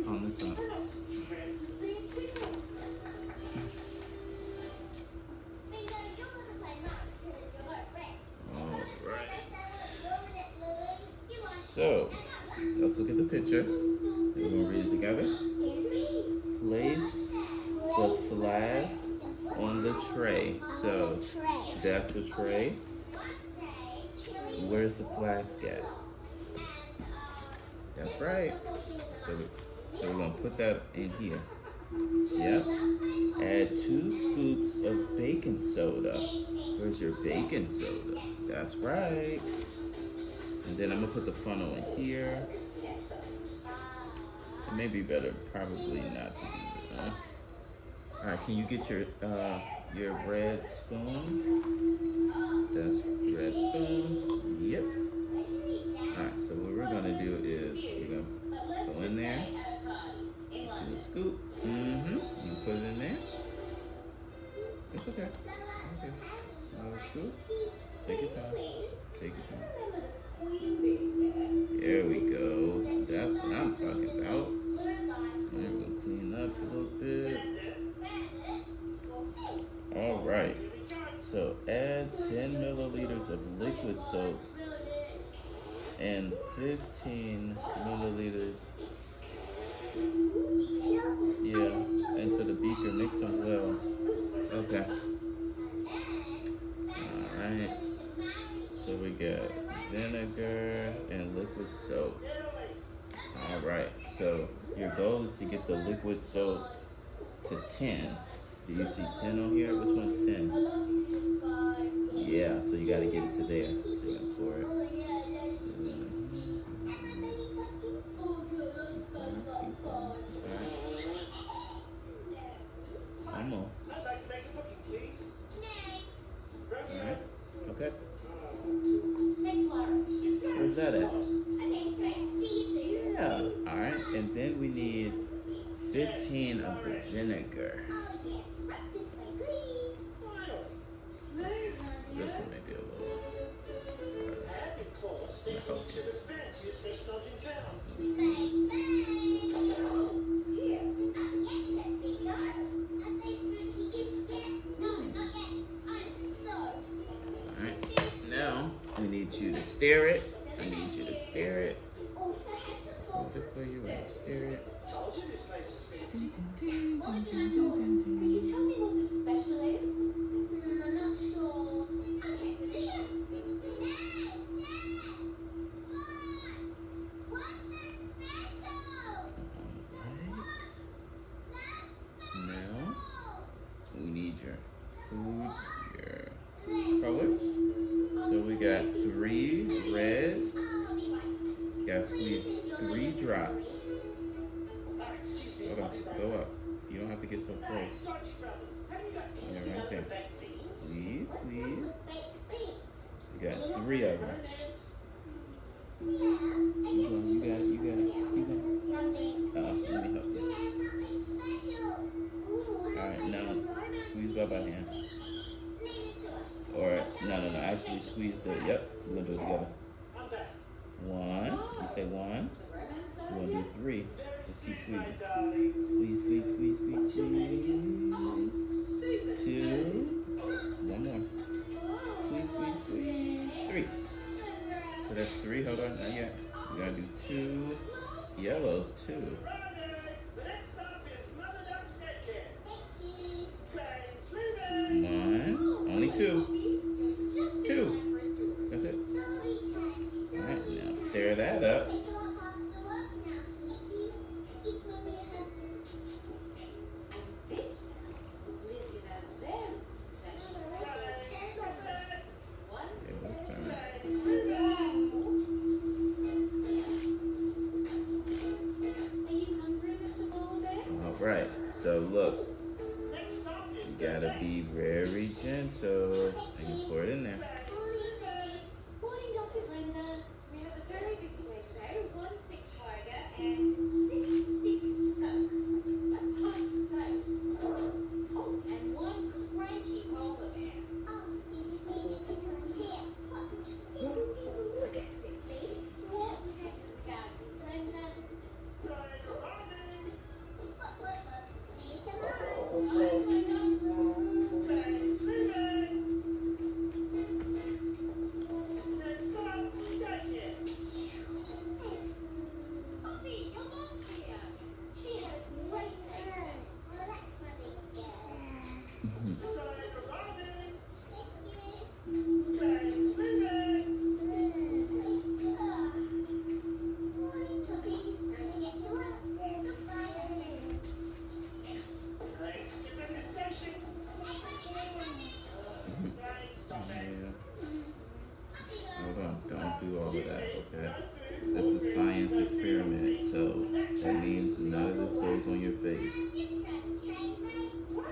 On this side. So, let's look at the picture. We're going to read it together. Place the flask on the tray. So, that's the tray. Where's the flask at? That's right. So we're going to put that in here. Yep. Add 2 scoops of baking soda. Where's your baking soda? That's right. And then I'm going to put the funnel in here. It may be better probably not to do that. Alright, can you get your red spoon? That's red spoon. Yep. Alright, so what we're going to do is we're going to go in there. To the scoop. You put it in there. It's okay. Okay. Another scoop. Take your time. Take your time. There we go. That's what I'm talking about. We're going to clean up a little bit. Alright. So add 10 milliliters of liquid soap and 15 milliliters into the beaker. Mix them well. Okay. Alright. So we got vinegar and liquid soap. Alright. So your goal is to get the liquid soap to 10. Do you see 10 on here? Which one's 10? Yeah, so you got to get it to there. So you're going to pour it. Almost. Alright, okay. Where's that at? Yeah, alright, and then we need 15 of the vinegar. This one may be a little Alright, now we need you to stir it. I need you to stir it. Hold it for you and stir it. Could you tell me what the special is? I'm not sure. I'll check with the chef. What's the special? Now we need your food, your colors. So we got 3 red. You gotta squeeze 3 drops. Hold on, go up. You don't have to get so close. Yeah, right there. Squeeze, squeeze. You got 3 of them. You got it. Let me help you. Alright, now squeeze by hand. Or, no. Actually squeeze yep, we're gonna do it together. 1. You say 1. We're gonna do 3. Let's keep squeezing. Squeeze. 2. 1 more. Squeeze. 3. So that's 3. Hold on, not yet. We're gonna do 2 yellows too. 1. Only 2. 2. That's it. Alright, now stir that. Don't do all of that, okay? This is science experiment, so that means none of this goes on your face. What?